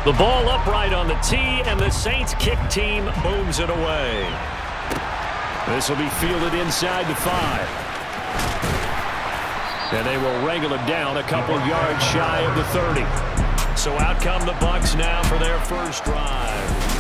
The ball upright on the tee, and the Saints kick team booms it away. This will be fielded inside the 5. And they will wrangle it down a couple yards shy of the 30. So out come the Bucs now for their first drive.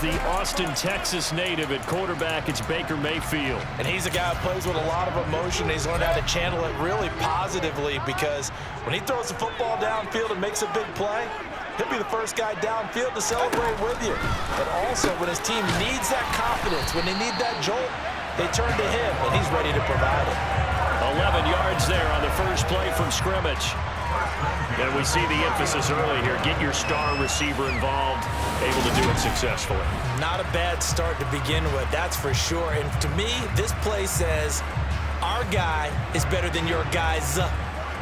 The Austin, Texas native at quarterback. It's Baker Mayfield. And he's a guy who plays with a lot of emotion. He's learned how to channel it really positively, because when he throws the football downfield and makes a big play, he'll be the first guy downfield to celebrate with you. But also, when his team needs that confidence, when they need that jolt, they turn to him, and he's ready to provide it. 11 yards there on the first play from scrimmage. And we see the emphasis early here. Get your star receiver involved, able to do it successfully. Not a bad start to begin with, that's for sure. And to me, this play says our guy is better than your guys.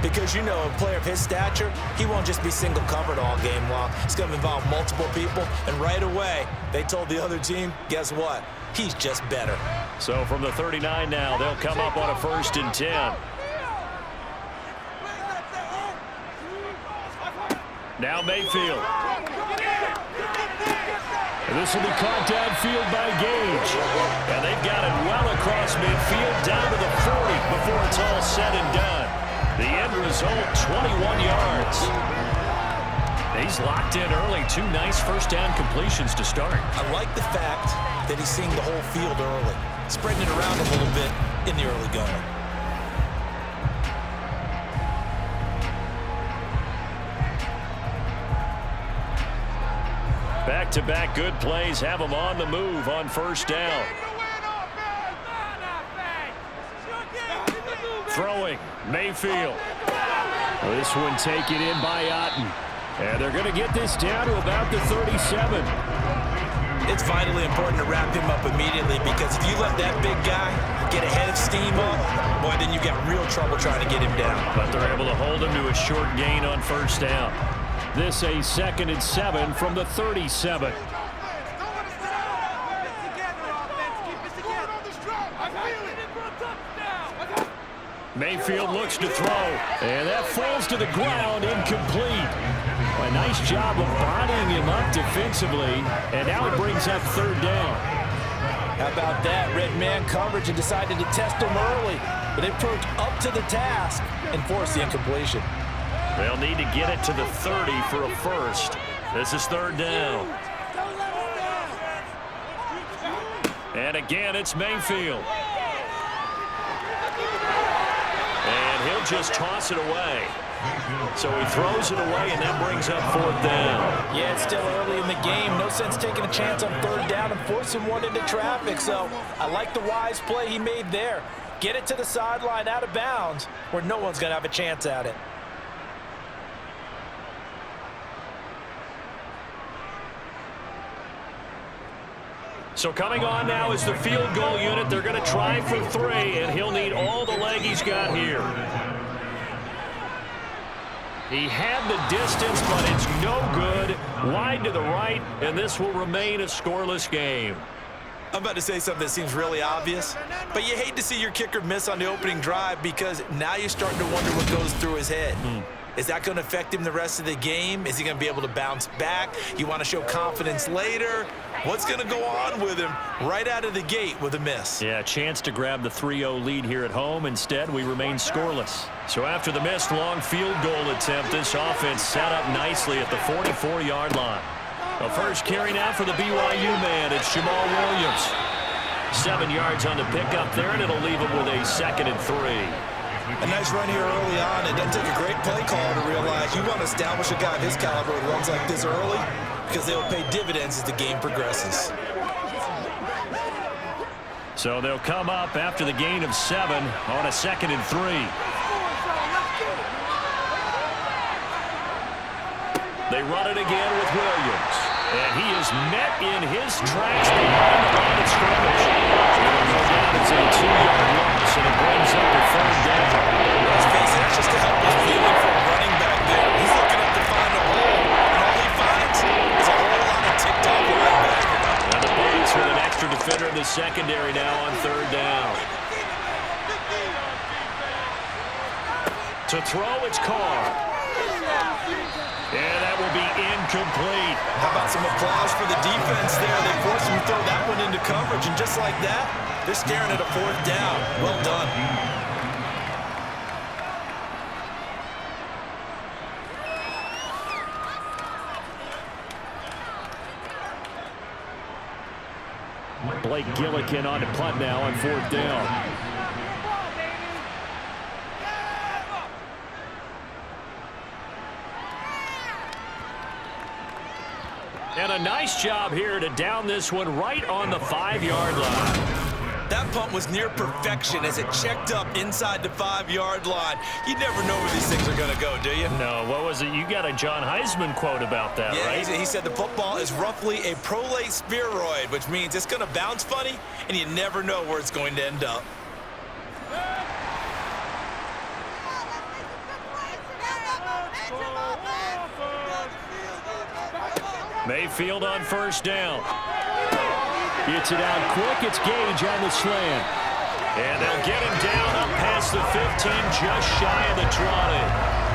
Because, you know, a player of his stature, he won't just be single covered all game long. It's going to involve multiple people. And right away, they told the other team, guess what? He's just better. So from the 39 now, they'll come up on a 1st and 10. Now Mayfield. This will be caught downfield by Gage. And they've got it well across midfield down to the 40 before it's all said and done. The end result, 21 yards. He's locked in early. 2 nice first down completions to start. I like the fact that he's seeing the whole field early, spreading it around a little bit in the early going. Back-to-back good plays have him on the move on first down. Throwing, Mayfield. This one taken in by Otten. And they're going to get this down to about the 37. It's vitally important to wrap him up immediately, because if you let that big guy get a head of steam up, boy, then you got real trouble trying to get him down. But they're able to hold him to a short gain on first down. This a 2nd and 7 from the 37. Mayfield looks to throw, and that falls to the ground, incomplete. A nice job of bodying him up defensively, and now it brings up 3rd down. How about that? Red man coverage, and decided to test him early, but they approached up to the task and forced the incompletion. They'll need to get it to the 30 for a first. This is 3rd down. And again, it's Mayfield. And he'll just toss it away. So he throws it away, and that brings up 4th down. Yeah, it's still early in the game. No sense taking a chance on 3rd down and forcing one into traffic. So I like the wise play he made there. Get it to the sideline out of bounds where no one's going to have a chance at it. So coming on now is the field goal unit. They're going to try for 3, and he'll need all the leg he's got here. He had the distance, but it's no good. Wide to the right, and this will remain a scoreless game. I'm about to say something that seems really obvious, but you hate to see your kicker miss on the opening drive because now you're starting to wonder what goes through his head. Is that going to affect him the rest of the game? Is he going to be able to bounce back? You want to show confidence later? What's going to go on with him right out of the gate with a miss? Yeah, a chance to grab the 3-0 lead here at home. Instead, we remain scoreless. So after the missed long field goal attempt, this offense set up nicely at the 44-yard line. A first carry now for the BYU man. It's Jamal Williams. 7 yards on the pickup there, and it'll leave him with a 2nd and 3. A nice run here early on. It doesn't take a great play call to realize you want to establish a guy of his caliber who runs like this early because they'll pay dividends as the game progresses. So they'll come up after the gain of 7 on a 2nd and 3. They run it again with Williams. And he is met in his tracks behind the line of scrimmage. It'll go down as a 2-yard loss, and it brings up the 3rd down. Let's face it, that's just a helpless feeling for a running back there. He's looking up to find a hole, and all he finds is a whole lot of ticked-off linebacker. And the Bucs with an extra defender in the secondary now on 3rd down. To throw, it's Carr. And that will be incomplete. How about some applause for the defense there? They forced him to throw that one into coverage, and just like that, they're staring at a 4th down. Well done. Blake Gillikin on the punt now on 4th down. And a nice job here to down this one right on the 5-yard line. That punt was near perfection as it checked up inside the 5-yard line. You never know where these things are going to go, do you? No, what was it? You got a John Heisman quote about that, right? Yeah, he said the football is roughly a prolate spheroid, which means it's going to bounce funny, and you never know where it's going to end up. Mayfield on 1st down. Gets it out quick. It's Gage on the slant. And they'll get him down up past the 15, just shy of the 20.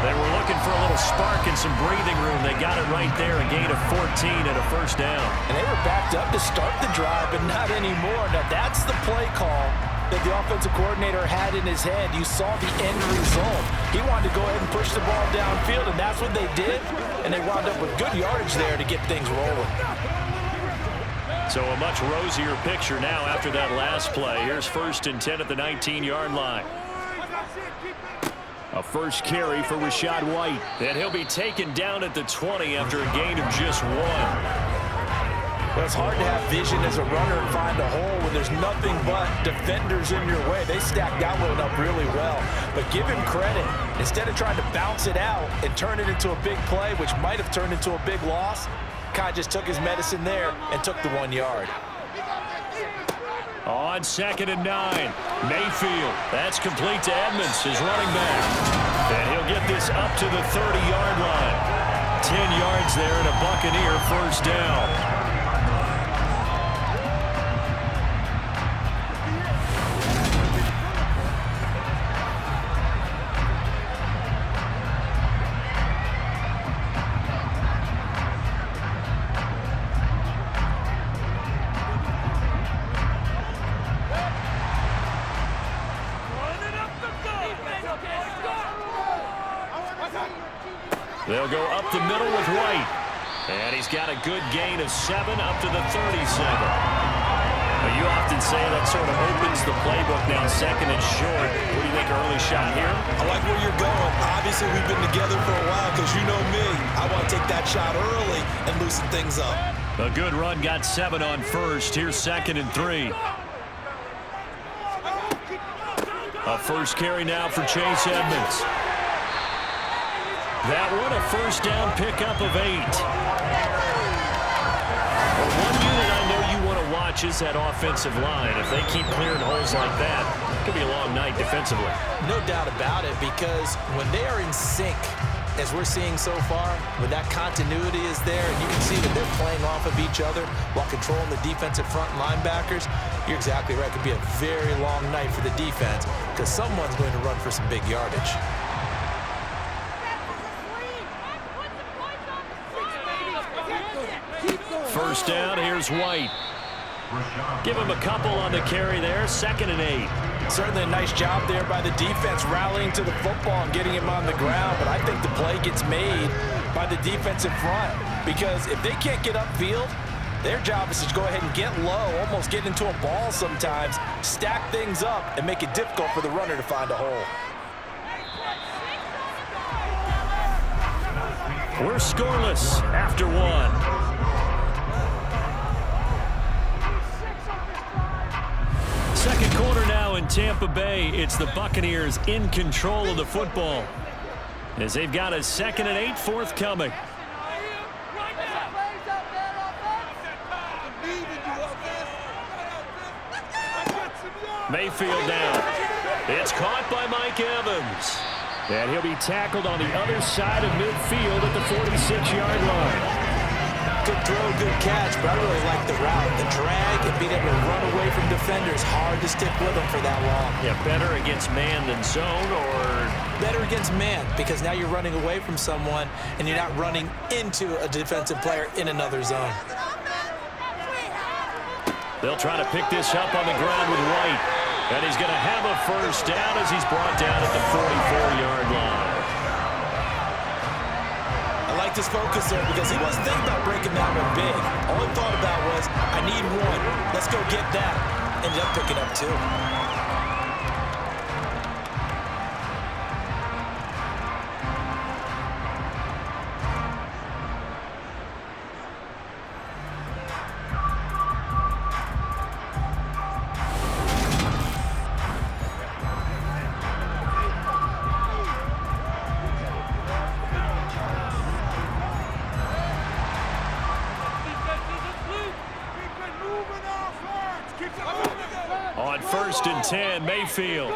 They were looking for a little spark and some breathing room. They got it right there, a gain of 14 and a 1st down. And they were backed up to start the drive, but not anymore. Now, that's the play call that the offensive coordinator had in his head. You saw the end result. He wanted to go ahead and push the ball downfield, and that's what they did. And they wound up with good yardage there to get things rolling. So a much rosier picture now after that last play. Here's 1st and 10 at the 19-yard line. A first carry for Rachaad White. And he'll be taken down at the 20 after a gain of just 1. Well, it's hard to have vision as a runner and find a hole when there's nothing but defenders in your way. They stacked that one up really well. But give him credit. Instead of trying to bounce it out and turn it into a big play, which might have turned into a big loss, Kai just took his medicine there and took the 1 yard. On 2nd and 9, Mayfield. That's complete to Edmonds, his running back. And he'll get this up to the 30-yard line. 10 yards there and a Buccaneer 1st down. They'll go up the middle with White. And he's got a good gain of 7 up to the 37. Now, you often say that sort of opens the playbook now, 2nd and short. What do you think, early shot here? I like where you're going. Obviously, we've been together for a while because you know me. I want to take that shot early and loosen things up. A good run, got 7 on 1st. Here's 2nd and 3. A first carry now for Chase Edmonds. That one a 1st down pickup of 8. Well, one unit I know you want to watch watches that offensive line. If they keep clearing holes like that, it could be a long night defensively. No doubt about it, because when they are in sync, as we're seeing so far, when that continuity is there, and you can see that they're playing off of each other while controlling the defensive front linebackers, you're exactly right. It could be a very long night for the defense because someone's going to run for some big yardage. First down, here's White. Give him a couple on the carry there, 2nd and 8. Certainly a nice job there by the defense rallying to the football and getting him on the ground, but I think the play gets made by the defensive front because if they can't get upfield, their job is to go ahead and get low, almost get into a ball sometimes, stack things up, and make it difficult for the runner to find a hole. We're scoreless after 1. Second quarter now in Tampa Bay. It's the Buccaneers in control of the football as they've got a 2nd and 8 forthcoming. Mayfield down. It's caught by Mike Evans. And he'll be tackled on the other side of midfield at the 46-yard line. Good throw, good catch, but I really like the route. The drag and being able to run away from defenders, hard to stick with them for that long. Yeah, better against man than zone, or? Better against man, because now you're running away from someone and you're not running into a defensive player in another zone. They'll try to pick this up on the ground with White. And he's going to have a first down as he's brought down at the 44-yard line. I like this focus there because he wasn't thinking about breaking that one big. All he thought about was, I need one. Let's go get that. Ended up picking up 2. On 1st and 10, Mayfield.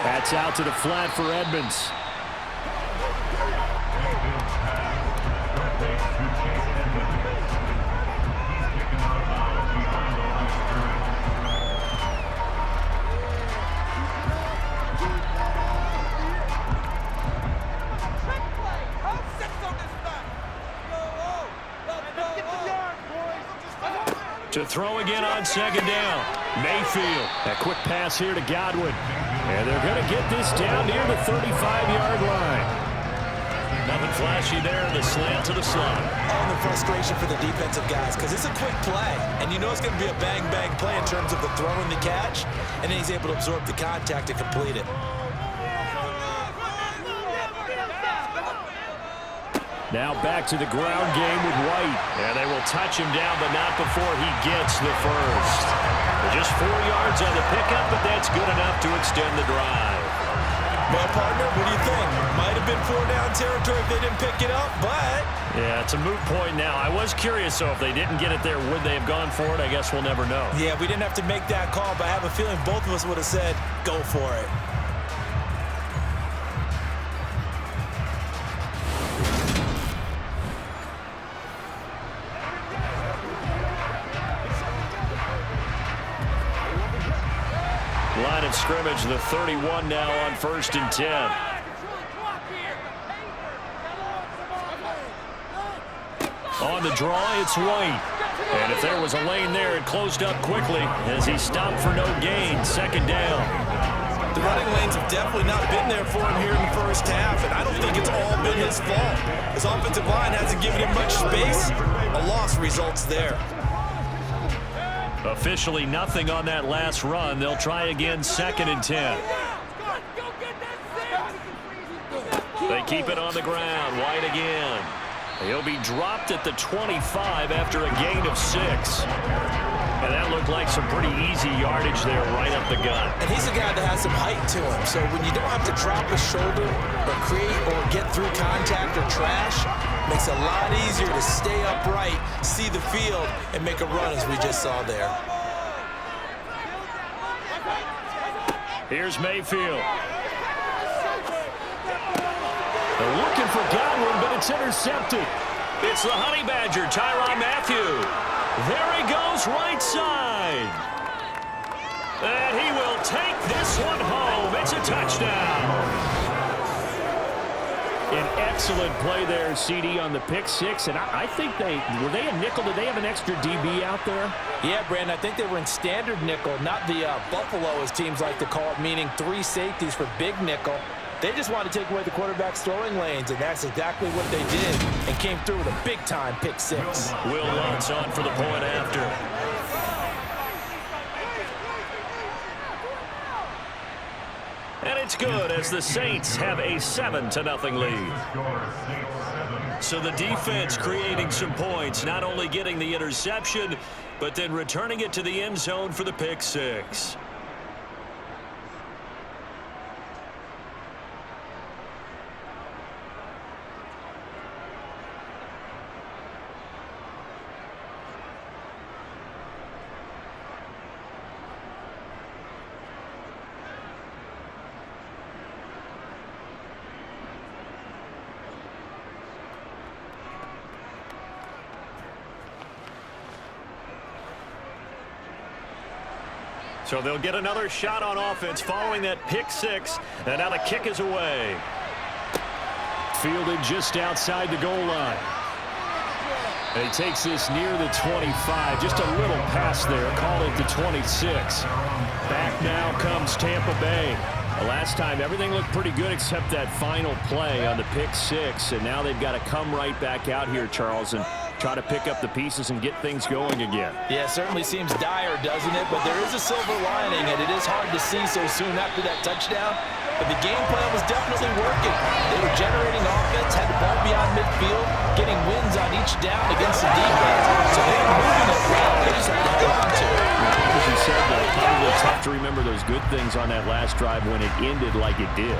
That's out to the flat for Edmonds. To throw again on 2nd down. Mayfield. A quick pass here to Godwin. And they're going to get this down near the 35-yard line. Nothing flashy there in the slant to the slot. Oh, the frustration for the defensive guys because it's a quick play. And you know it's going to be a bang-bang play in terms of the throw and the catch. And then he's able to absorb the contact and complete it. Now back to the ground game with White. And they will touch him down, but not before he gets the first. Just 4 yards on the pickup, but that's good enough to extend the drive. Well, partner, what do you think? Might have been 4-down territory if they didn't pick it up, but... Yeah, it's a moot point now. I was curious, so if they didn't get it there, would they have gone for it? I guess we'll never know. Yeah, we didn't have to make that call, but I have a feeling both of us would have said, go for it. Line of scrimmage, the 31 now on 1st and 10. On the draw, it's White. And if there was a lane there, it closed up quickly as he stopped for no gain. 2nd down. The running lanes have definitely not been there for him here in the first half, and I don't think it's all been his fault. His offensive line hasn't given him much space. A loss results there. Officially nothing on that last run. They'll try again 2nd and 10. They keep it on the ground. White again. He'll be dropped at the 25 after a gain of 6. And that looked like some pretty easy yardage there right up the gut. And he's a guy that has some height to him. So when you don't have to drop his shoulder or create or get through contact or trash, makes it a lot easier to stay upright, see the field, and make a run as we just saw there. Here's Mayfield. They're looking for Godwin, but it's intercepted. It's the Honey Badger, Tyrann Mathieu. There he goes, right side. And he will take this one home. It's a touchdown. An excellent play there, CD, on the pick six. And I think were they a nickel? Did they have an extra DB out there? Yeah, Brandon, I think they were in standard nickel, not the Buffalo, as teams like to call it, meaning 3 safeties for big nickel. They just wanted to take away the quarterback's throwing lanes, and that's exactly what they did, and came through with a big-time pick six. Will Lutz on for the point after. And it's good as the Saints have a 7-0 lead. So the defense creating some points, not only getting the interception, but then returning it to the end zone for the pick six. So they'll get another shot on offense following that pick six. And now the kick is away. Fielded just outside the goal line. And he takes this near the 25. Just a little pass there. Call it the 26. Back now comes Tampa Bay. The last time everything looked pretty good except that final play on the pick six. And now they've got to come right back out here, Charles, and try to pick up the pieces and get things going again. Yeah, it certainly seems dire, doesn't it? But there is a silver lining, and it is hard to see so soon after that touchdown. But the game plan was definitely working. They were generating offense, had the ball beyond midfield, getting wins on each down against the defense. So they were moving it well. They just had to hold on to it. As you said, though, probably tough to remember those good things on that last drive when it ended like it did.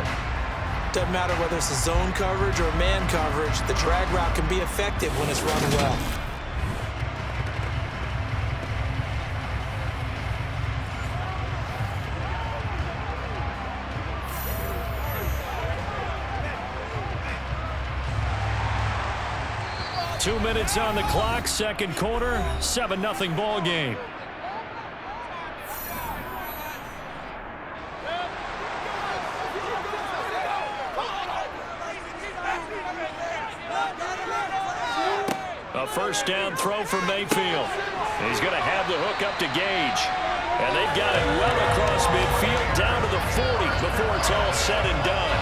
Doesn't matter whether it's a zone coverage or man coverage, the drag route can be effective when it's run well. Two minutes on the clock, second quarter, 7-0 ball game. A first down throw for Mayfield. He's going to have the hook up to Gage. And they've got it well across midfield down to the 40 before it's all said and done.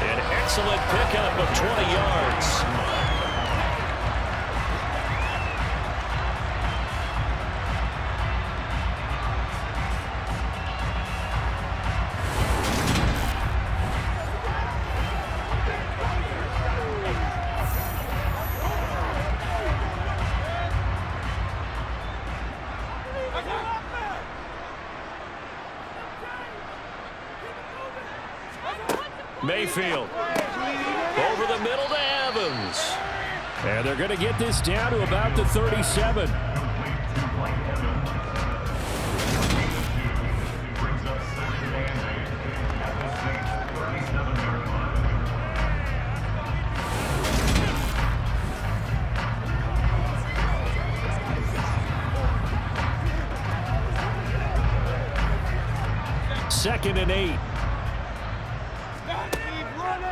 An excellent pickup of 20 yards. Mayfield over the middle to Evans. And they're going to get this down to about the 37. Second and 8.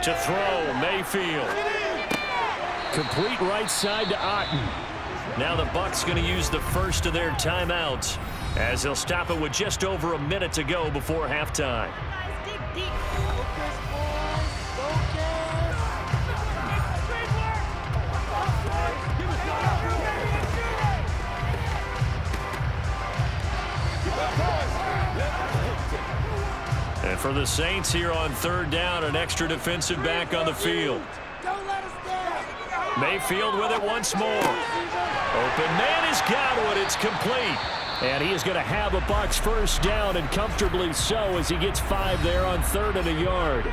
To throw, Mayfield. Complete right side to Otten. Now the Bucs going to use the first of their timeouts as they'll stop it with just over a minute to go before halftime. And for the Saints here on third down, an extra defensive back on the field. Mayfield with it once more. Open man is Godwin. It's complete. And he is going to have a Bucs first down, and comfortably so, as he gets 5 there on 3rd and a yard.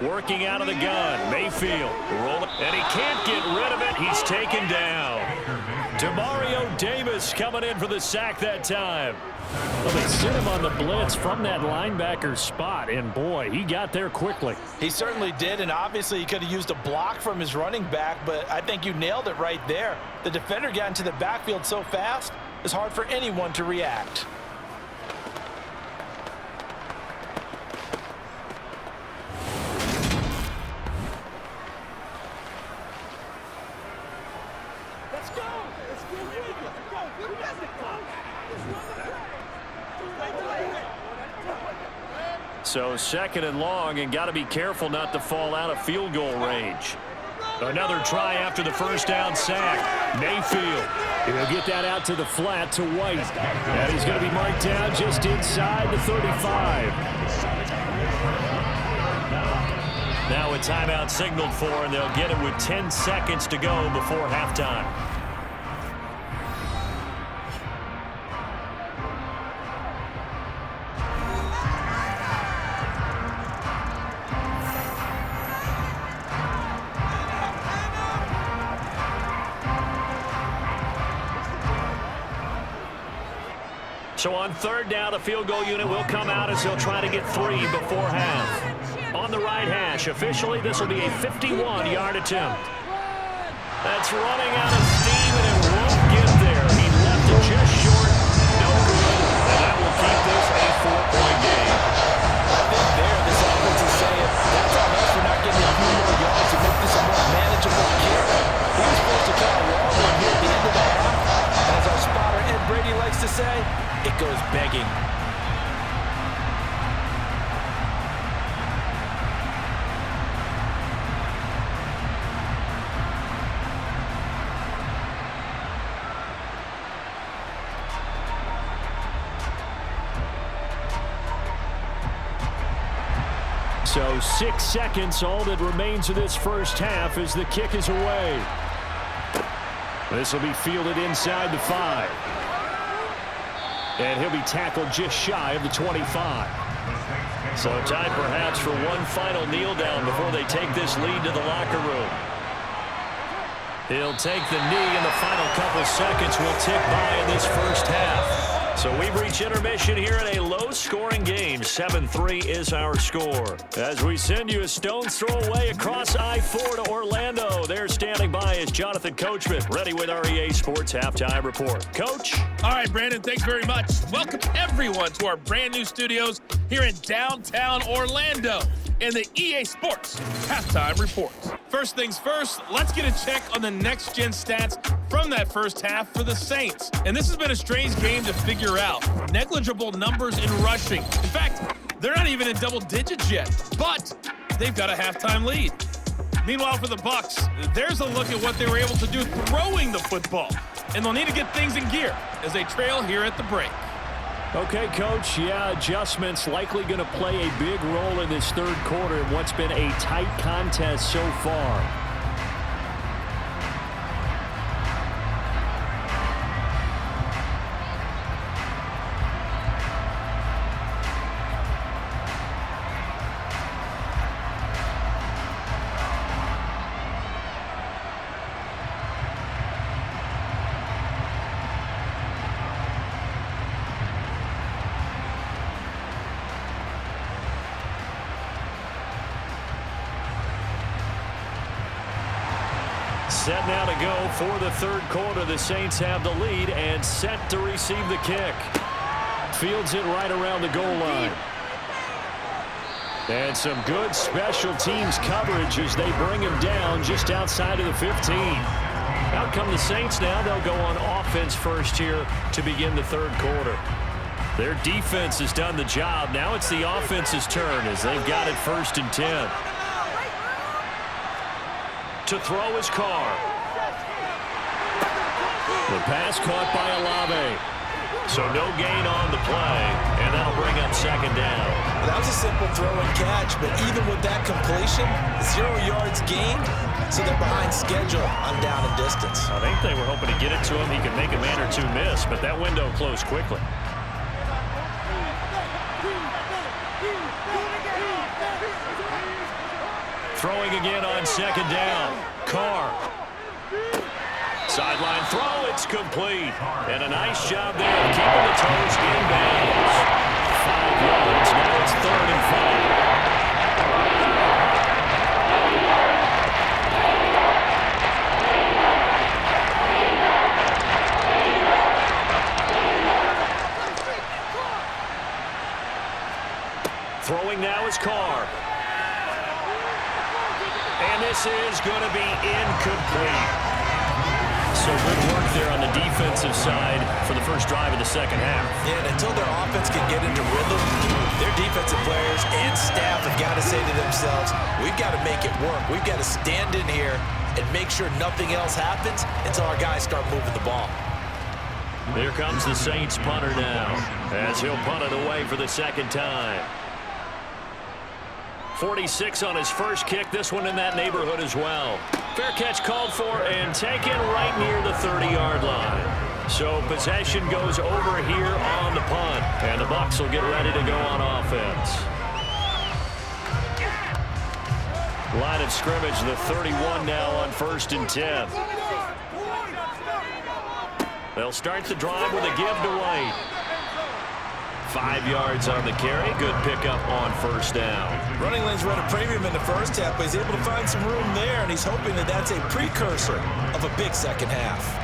Working out of the gun, Mayfield rolling, and he can't get rid of it. He's taken down. Demario Davis coming in for the sack that time. Well, they sent him on the blitz from that linebacker spot, and boy, he got there quickly. He certainly did, and obviously he could have used a block from his running back, but I think you nailed it right there. The defender got into the backfield so fast, it's hard for anyone to react. So 2nd and long, and got to be careful not to fall out of field goal range. Another try after the first down sack. Mayfield, he'll get that out to the flat to White. And he's going to be marked down just inside the 35. Now a timeout signaled for, and they'll get it with 10 seconds to go before halftime. So on 3rd down, the field goal unit will come out as they'll try to get 3 before half. On the right hash, officially, this will be a 51-yard attempt. That's running out of steam, and it won't get there. He left it just short. No good. And that will keep this a 4-point game. I think there, this offense is saying, that's on us for not getting a few more yards to make this a more manageable game. He was supposed to come a long one here at the end of the half. And as our spotter Ed Brady likes to say, it goes begging. So 6 seconds, all that remains of this first half as the kick is away. This will be fielded inside the 5. And he'll be tackled just shy of the 25. So time perhaps for one final kneel down before they take this lead to the locker room. He'll take the knee, and the final couple seconds will tick by in this first half. So we've reached intermission here in a low-scoring game. 7-3 is our score. As we send you a stone's throw away across I-4 to Orlando. There standing by is Jonathan Coachman, ready with our EA Sports Halftime Report. Coach? All right, Brandon, thanks very much. Welcome everyone to our brand new studios here in downtown Orlando in the EA Sports Halftime Report. First things first, let's get a check on the next-gen stats from that first half for the Saints. And this has been a strange game to figure out. Negligible numbers in rushing. In fact, they're not even in double digits yet, but they've got a halftime lead. Meanwhile, for the Bucs, there's a look at what they were able to do throwing the football. And they'll need to get things in gear as they trail here at the break. Okay, Coach, yeah, adjustments likely going to play a big role in this third quarter in what's been a tight contest so far. Set now to go for the third quarter. The Saints have the lead and set to receive the kick. Fields it right around the goal line. And some good special teams coverage as they bring him down just outside of the 15. Out come the Saints now. They'll go on offense first here to begin the third quarter. Their defense has done the job. Now it's the offense's turn as they've got it 1st and 10. To throw his car. The pass caught by Olave. So no gain on the play, and that'll bring up second down. That was a simple throw and catch, but even with that completion, 0 yards gained, so they're behind schedule on down and distance. I think they were hoping to get it to him. He could make a man or two miss, but that window closed quickly. Throwing again on second down. Carr. Sideline throw, it's complete. And a nice job there of keeping the toes inbounds. 5 yards, now it's 3rd and 5. Throwing now is Carr. And this is going to be incomplete. So good work there on the defensive side for the first drive of the second half. Yeah, and until their offense can get into rhythm, their defensive players and staff have got to say to themselves, we've got to make it work. We've got to stand in here and make sure nothing else happens until our guys start moving the ball. Here comes the Saints punter now, as he'll punt it away for the second time. 46 on his first kick, this one in that neighborhood as well. Fair catch called for and taken right near the 30-yard line. So possession goes over here on the punt, and the Bucs will get ready to go on offense. Line of scrimmage, the 31 now on 1st and 10. They'll start the drive with a give to White. 5 yards on the carry. Good pickup on 1st down. Running lanes run a premium in the first half, but he's able to find some room there, and he's hoping that that's a precursor of a big second half.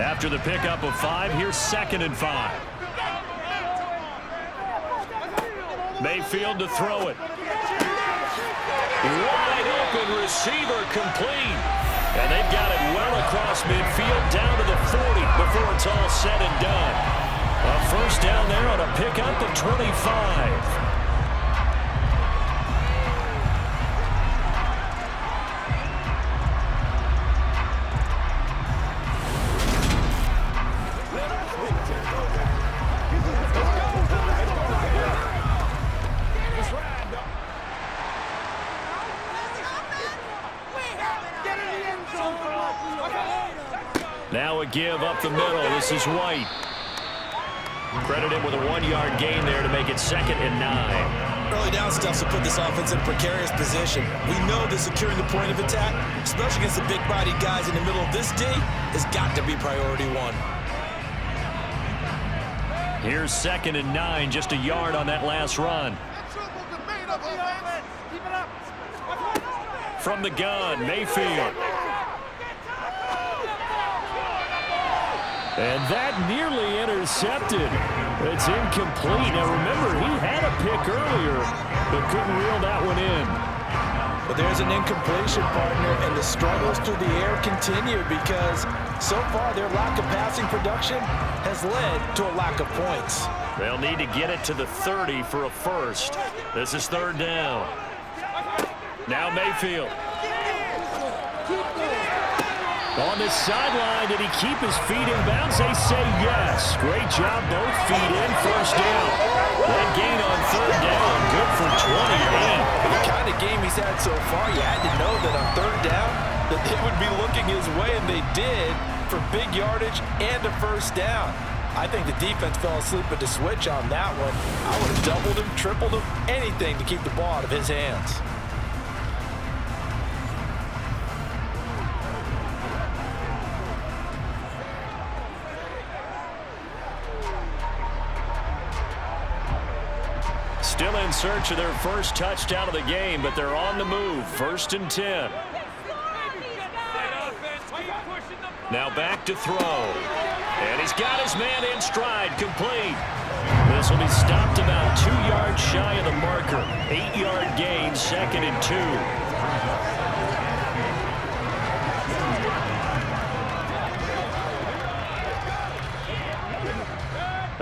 After the pickup of 5, here's 2nd and 5. Mayfield to throw it. Wide open receiver complete. And they've got it well across midfield down to the 40 before it's all said and done. A first down there on a pickup of 25. Now a give up the middle. This is White. Credit him with a 1-yard gain there to make it 2nd and 9. Early down stuff to put this offense in a precarious position. We know that securing the point of attack, especially against the big-bodied guys in the middle of this D, has got to be priority 1. Here's 2nd and 9, just a yard on that last run. From the gun, Mayfield. And that nearly intercepted. It's incomplete. Now remember, he had a pick earlier, but couldn't reel that one in. But there's an incompletion, partner, and the struggles through the air continue because so far their lack of passing production has led to a lack of points. They'll need to get it to the 30 for a first. This is 3rd down. Now Mayfield. On the sideline, did he keep his feet in bounds? They say yes. Great job, both feet in, 1st down. That gain on 3rd down, good for 28. The kind of game he's had so far, you had to know that on 3rd down, that they would be looking his way, and they did, for big yardage and a 1st down. I think the defense fell asleep at the switch on that one. I would have doubled him, tripled him, anything to keep the ball out of his hands. Still in search of their first touchdown of the game, but they're on the move. 1st and 10. Now back to throw. And he's got his man in stride, complete. This will be stopped about 2 yards shy of the marker. 8-yard gain, 2nd and 2.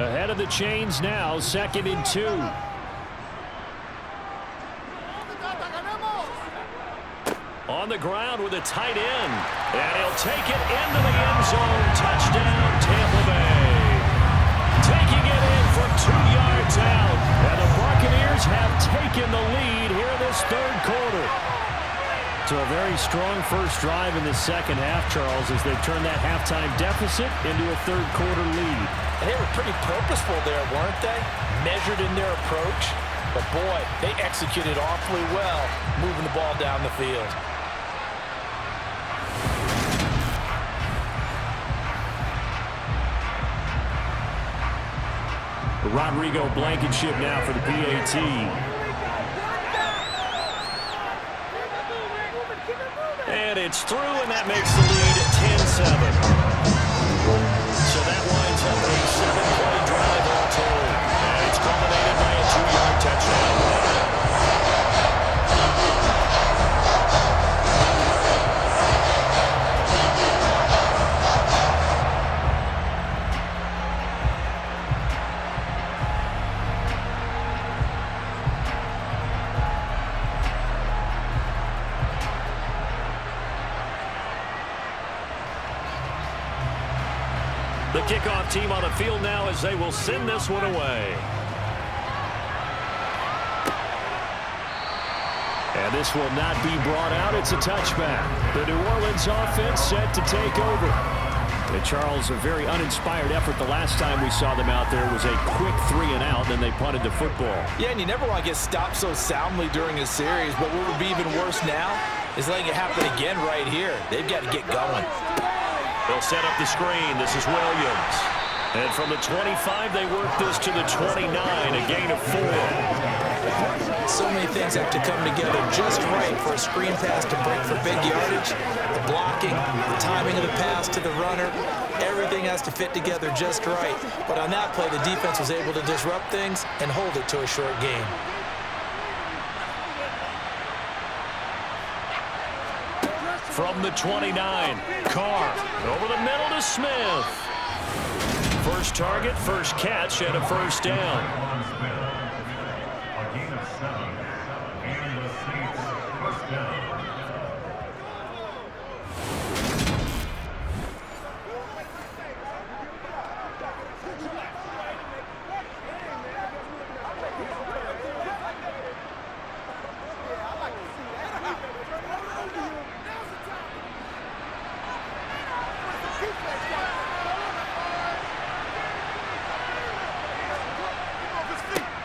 Ahead of the chains now, 2nd and 2. On the ground with a tight end. And he'll take it into the end zone. Touchdown, Tampa Bay. Taking it in from 2 yards out. And the Buccaneers have taken the lead here in this third quarter. So a very strong first drive in the second half, Charles, as they turn that halftime deficit into a third quarter lead. And they were pretty purposeful there, weren't they? Measured in their approach. But boy, they executed awfully well, moving the ball down the field. Rodrigo Blankenship now for the PAT. And it's through, and that makes the lead 10-7. So that winds up a 7-play drive all told. And it's culminated by a 2-yard touchdown. The kickoff team on the field now as they will send this one away. And this will not be brought out. It's a touchback. The New Orleans offense set to take over. And Charles, a very uninspired effort the last time we saw them out there was a quick 3-and-out, then they punted the football. Yeah, and you never want to get stopped so soundly during a series, but what would be even worse now is letting it happen again right here. They've got to get going. They'll set up the screen. This is Williams. And from the 25, they work this to the 29, a gain of 4. So many things have to come together just right for a screen pass to break for big yardage. The blocking, the timing of the pass to the runner, everything has to fit together just right. But on that play, the defense was able to disrupt things and hold it to a short gain. From the 29, Carr over the middle to Smith. First target, first catch, and a first down. A gain of 7, and the Saints first down.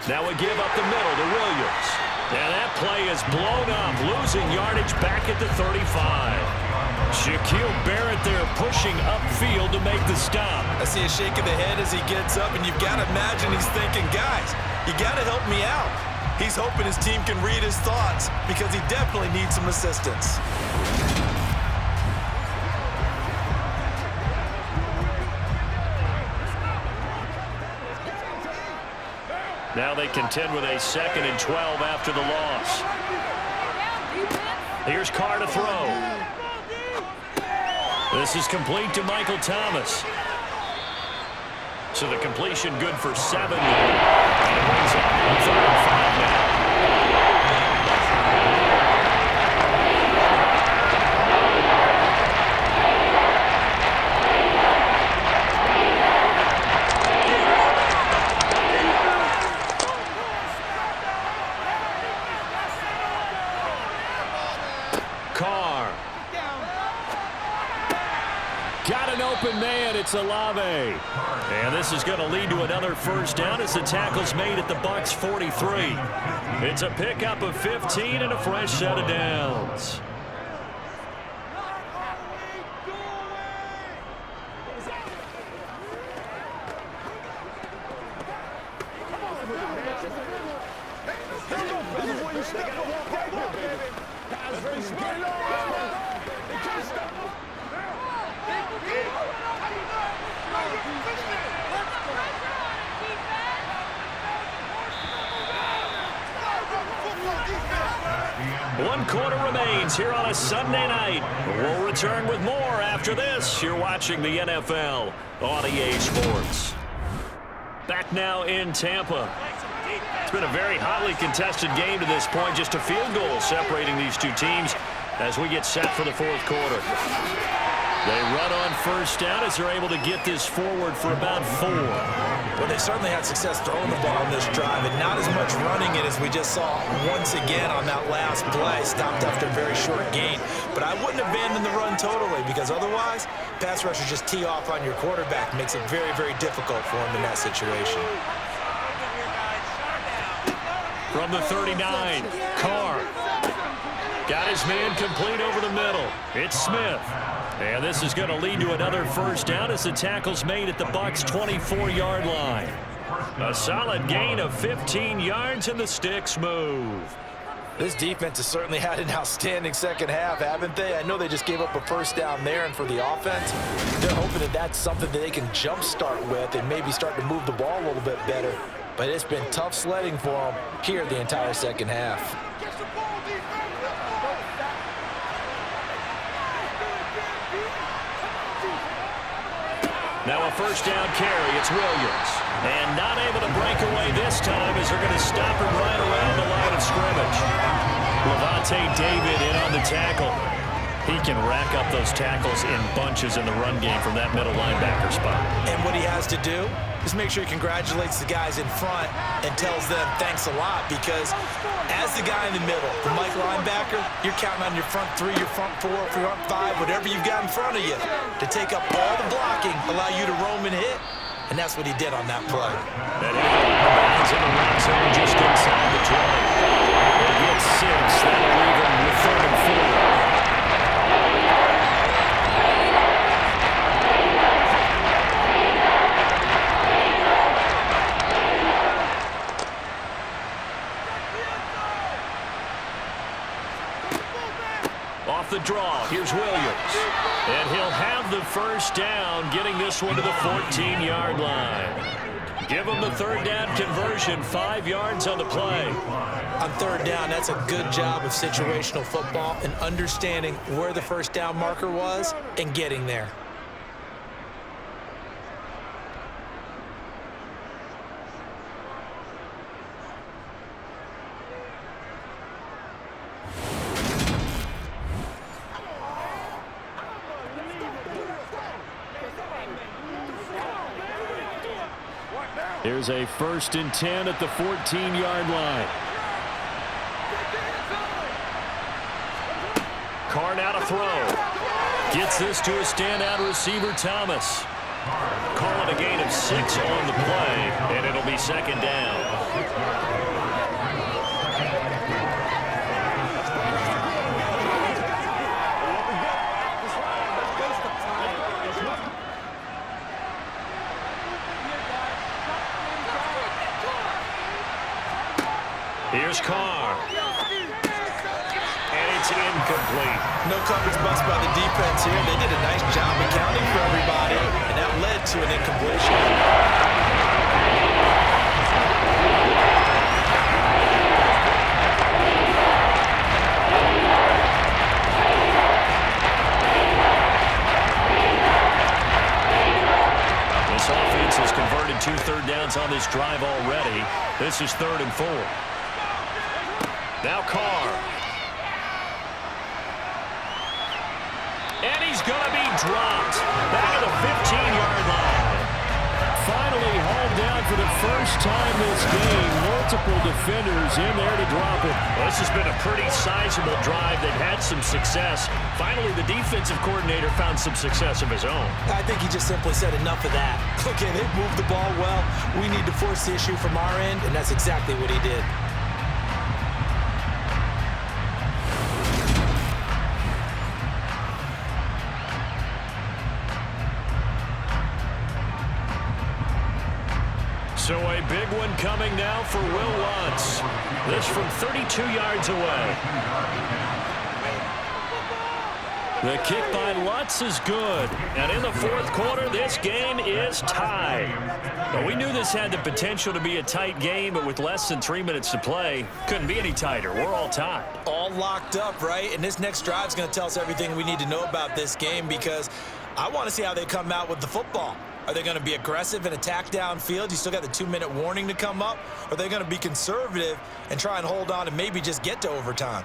Now we give up the middle to Williams. And that play is blown up, losing yardage back at the 35. Shaquille Barrett there pushing upfield to make the stop. I see a shake of the head as he gets up, and you've got to imagine he's thinking, guys, you got to help me out. He's hoping his team can read his thoughts because he definitely needs some assistance. Now they contend with a 2nd and 12 after the loss. Here's Carr to throw. This is complete to Michael Thomas. So the completion good for 7. And it brings up 3rd and 5 now. Got an open man. It's Olave. And this is going to lead to another first down as the tackle's made at the Bucs 43. It's a pickup of 15 and a fresh set of downs. One quarter remains here on a Sunday night. We'll return with more after this. You're watching the NFL on EA Sports. Back now in Tampa. It's been a very hotly contested game to this point. Just a field goal separating these two teams. as we get set for the fourth quarter. They run on first down as they're able to get this forward for about 4. Well, they certainly had success throwing the ball on this drive, and not as much running it as we just saw once again on that last play. Stopped after a very short gain. But I wouldn't abandon the run totally, because otherwise, pass rushers just tee off on your quarterback. Makes it very, very difficult for him in that situation. From the 39, Carr. Got his man complete over the middle. It's Smith. And this is going to lead to another first down as the tackle's made at the Bucs' 24-yard line. A solid gain of 15 yards, and the sticks move. This defense has certainly had an outstanding second half, haven't they? I know they just gave up a first down there, and for the offense, they're hoping that that's something that they can jumpstart with and maybe start to move the ball a little bit better. But it's been tough sledding for them here the entire second half. Now a first down carry. It's Williams. And not able to break away this time as they're going to stop him right around the line of scrimmage. Levante David in on the tackle. He can rack up those tackles in bunches in the run game from that middle linebacker spot. And what he has to do is make sure he congratulates the guys in front and tells them thanks a lot, because as the guy in the middle, the Mike linebacker, you're counting on your front 3, your front 4, front 5, whatever you've got in front of you to take up all the blocking, allow you to roam and hit. And that's what he did on that play. That hit bounds in the red zone just inside the 20. They get 6. That'll leave him with 3rd and 4. Off the draw, here's Williams. And he'll have the first down, getting this one to the 14-yard line. Give him the 3rd down conversion, 5 yards on the play. On 3rd down, that's a good job of situational football and understanding where the first down marker was and getting there. Here's a 1st and 10 at the 14-yard line. Carr now to throw. Gets this to a standout receiver, Thomas. Calling a gain of 6 on the play, and it'll be 2nd down. Here's Carr. And it's incomplete. No coverage bust by the defense here. They did a nice job accounting for everybody, and that led to an incompletion. This offense has converted 2 third downs on this drive already. This is 3rd and 4. Now Carr. And he's going to be dropped. Back at the 15-yard line. Finally hauled down for the first time this game. Multiple defenders in there to drop it. Well, this has been a pretty sizable drive. They've had some success. Finally, the defensive coordinator found some success of his own. I think he just simply said enough of that. Okay, they've moved the ball well. We need to force the issue from our end, and that's exactly what he did. So a big one coming now for Will Lutz. This from 32 yards away. The kick by Lutz is good. And in the 4th quarter, this game is tied. Well, we knew this had the potential to be a tight game, but with less than 3 minutes to play, couldn't be any tighter. We're all tied. All locked up, right? And this next drive is going to tell us everything we need to know about this game, because I want to see how they come out with the football. Are they going to be aggressive and attack downfield? You still got the 2-minute warning to come up? Or are they going to be conservative and try and hold on and maybe just get to overtime?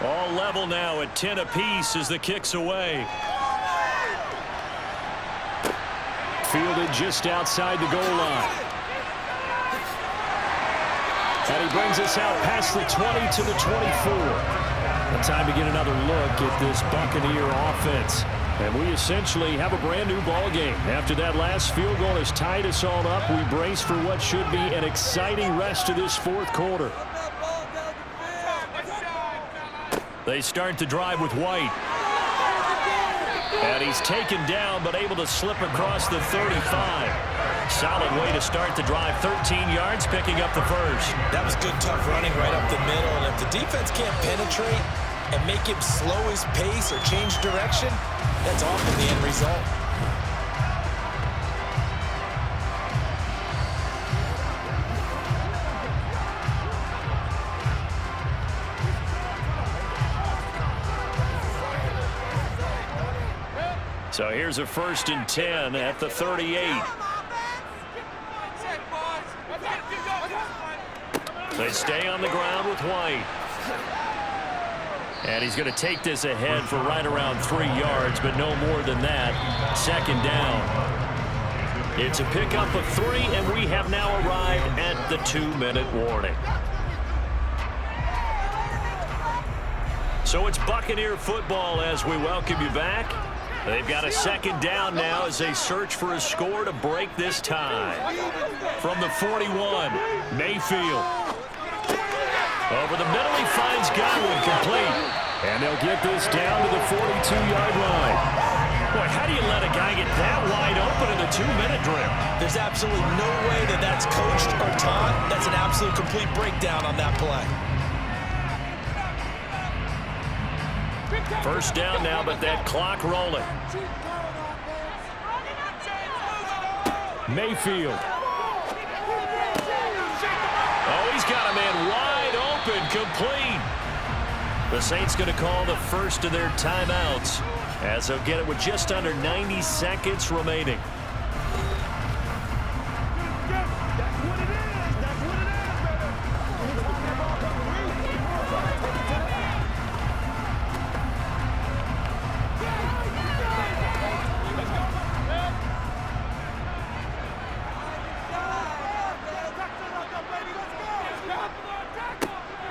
All level now at 10 apiece as the kick's away. Fielded just outside the goal line. And he brings us out past the 20 to the 24. The time to get another look at this Buccaneer offense. And we essentially have a brand new ball game. After that last field goal has tied us all up, we brace for what should be an exciting rest of this fourth quarter. They start to drive with White. And he's taken down but able to slip across the 35. Solid way to start the drive. 13 yards, picking up the first. That was good, tough running right up the middle. And if the defense can't penetrate and make him slow his pace or change direction, that's often the end result. So here's a 1st and 10 at the 38. They stay on the ground with White. And he's going to take this ahead for right around 3 yards, but no more than that. 2nd down. It's a pickup of 3, and we have now arrived at the 2-minute warning. So it's Buccaneer football as we welcome you back. They've got a 2nd down now as they search for a score to break this tie. From the 41, Mayfield. Over the middle, he finds Godwin complete. And they'll get this down to the 42-yard line. Boy, how do you let a guy get that wide open in a 2-minute drill? There's absolutely no way that that's coached or taught. That's an absolute complete breakdown on that play. 1st down now, but that clock rolling. Mayfield. Oh, he's got a man wide open, complete. The Saints going to call the first of their timeouts as they'll get it with just under 90 seconds remaining.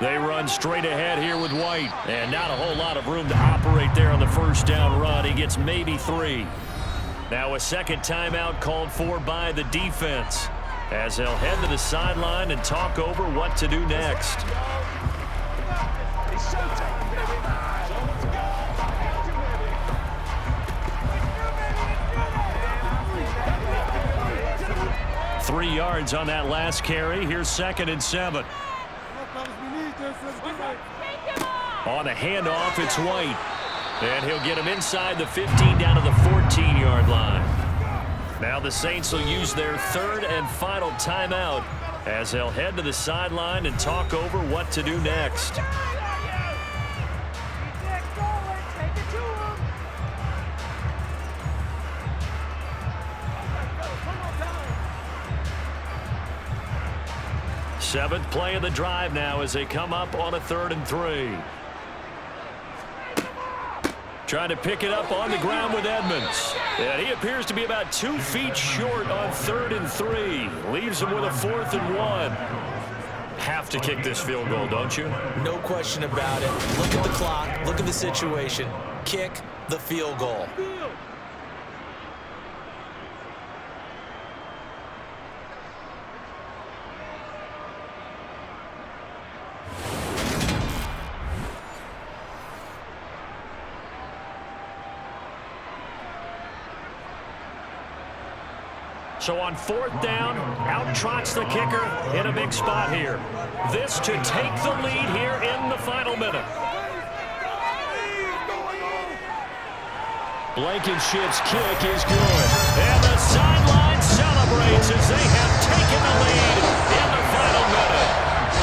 They run straight ahead here with White. And not a whole lot of room to operate there on the 1st down run. He gets maybe 3. Now a 2nd timeout called for by the defense as they'll head to the sideline and talk over what to do next. Three yards on that last carry. Here's 2nd and 7. On the handoff, it's White. And he'll get him inside the 15 down to the 14-yard line. Now the Saints will use their 3rd and final timeout as they'll head to the sideline and talk over what to do next. Seventh play of the drive now as they come up on a 3rd and 3. Trying to pick it up on the ground with Edmonds. And he appears to be about 2 feet short on 3rd and 3. Leaves him with a 4th and 1. Have to kick this field goal, don't you? No question about it. Look at the clock. Look at the situation. Kick the field goal. So on 4th down, out trots the kicker in a big spot here. This to take the lead here in the final minute. Blankenship's kick is good. And the sideline celebrates as they have taken the lead in the final minute.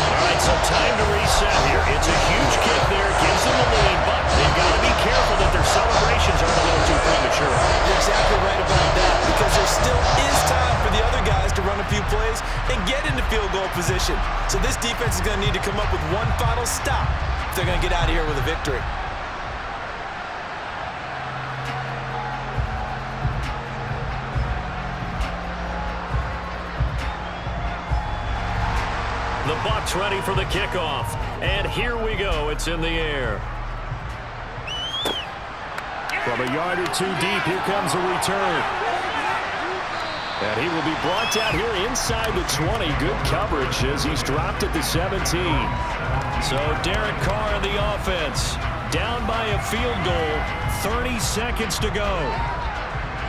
All right, so time to reset here. It's a huge kick there, gives them the lead, but they've got to be careful that their celebrations aren't a little too premature. You're exactly right about that, because there still is time for the other guys to run a few plays and get into field goal position. So this defense is going to need to come up with one final stop they're going to get out of here with a victory. The Bucs ready for the kickoff. And here we go. It's in the air. From a yard or two deep, here comes a return. And he will be brought down here inside the 20. Good coverage as he's dropped at the 17. So Derek Carr in the offense. Down by a field goal. 30 seconds to go.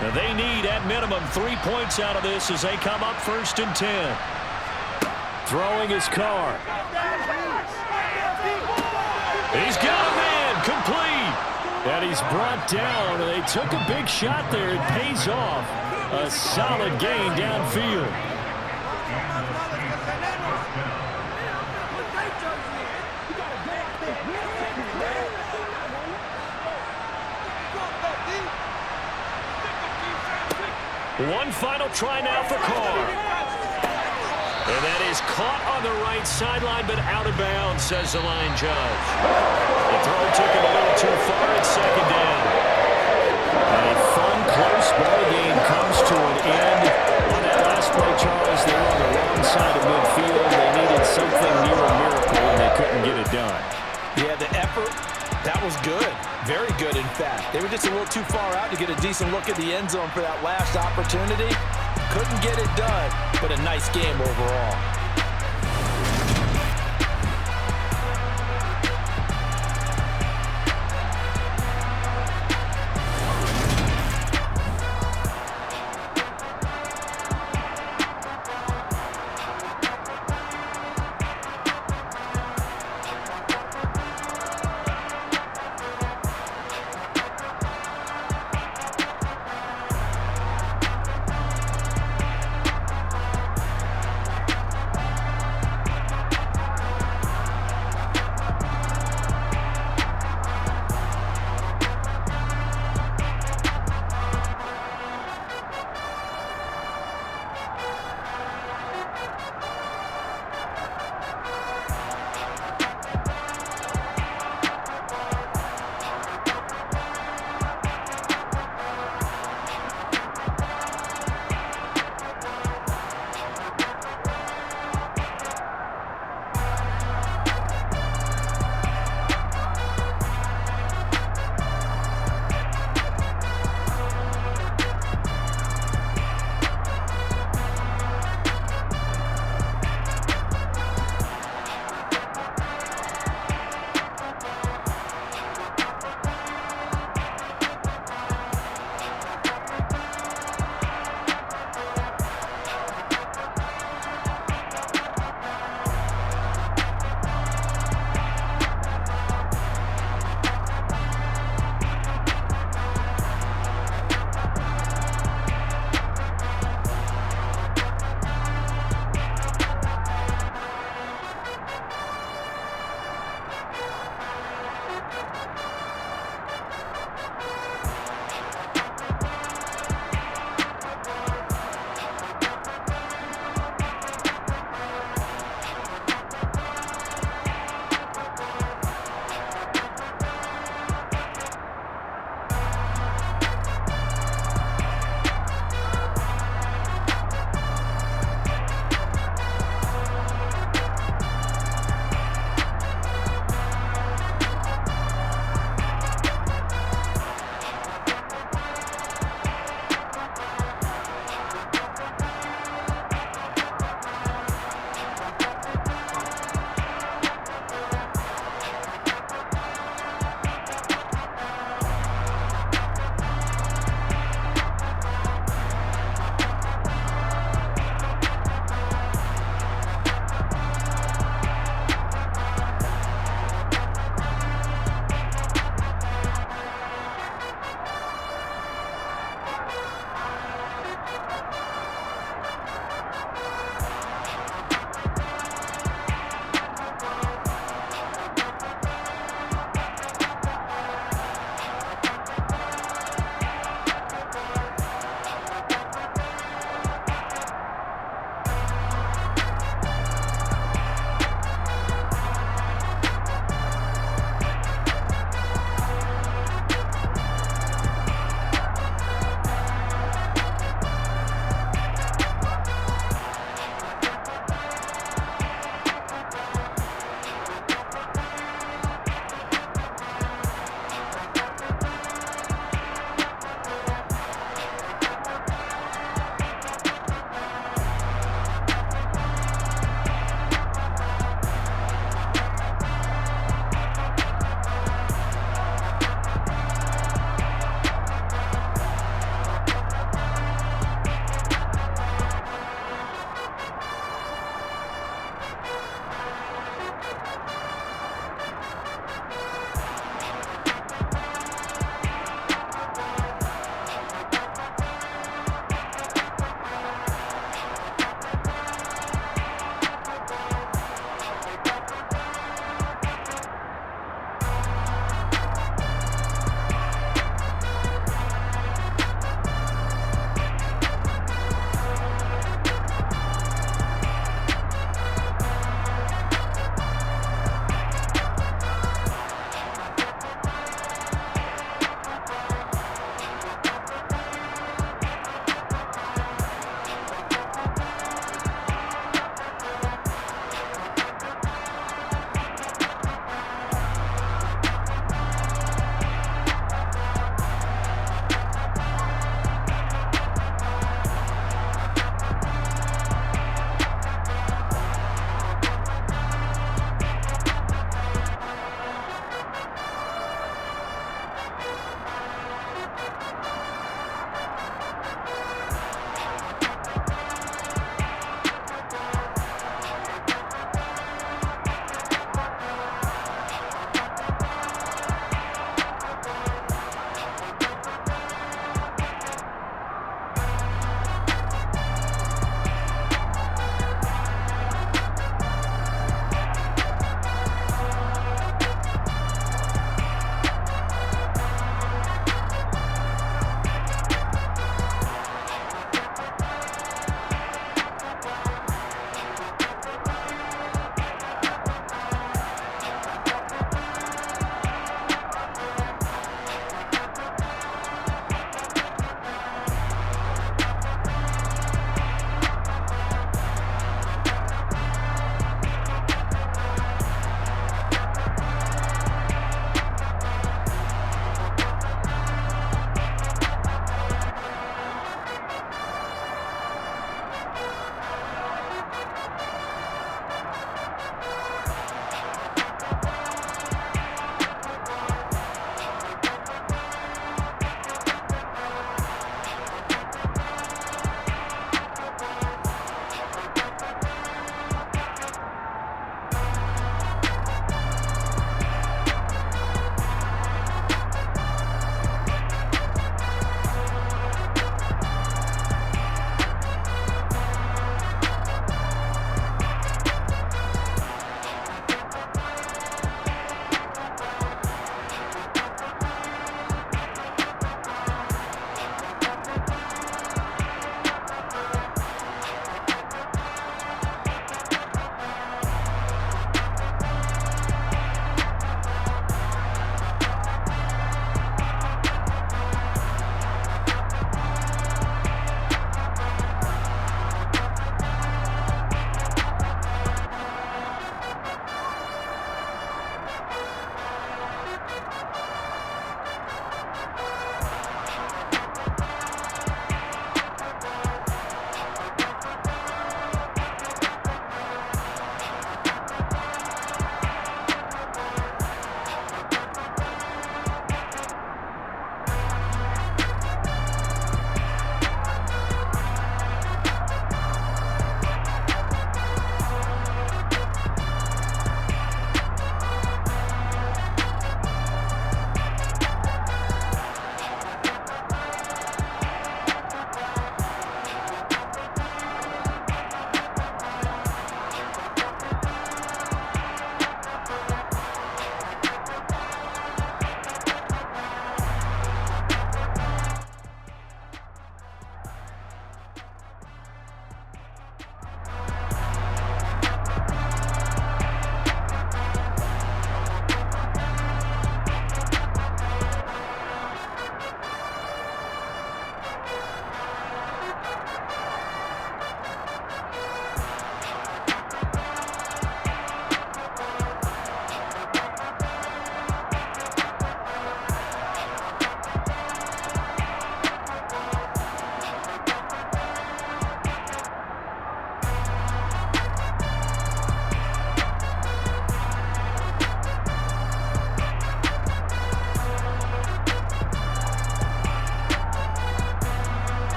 Now they need, at minimum, 3 points out of this as they come up 1st and 10. Throwing his Carr. He's got a man, complete. And he's brought down. They took a big shot there. It pays off. A solid gain downfield. One final try now for Carr. And that is caught on the right sideline, but out of bounds, says the line judge. The throw took him a little too far at 2nd down. A fun, close ball game comes to an end. On that last play, Charles, they were on the wrong side of midfield. They needed something near a miracle, and they couldn't get it done. Yeah, the effort, that was good. Very good, in fact. They were just a little too far out to get a decent look at the end zone for that last opportunity. Couldn't get it done, but a nice game overall.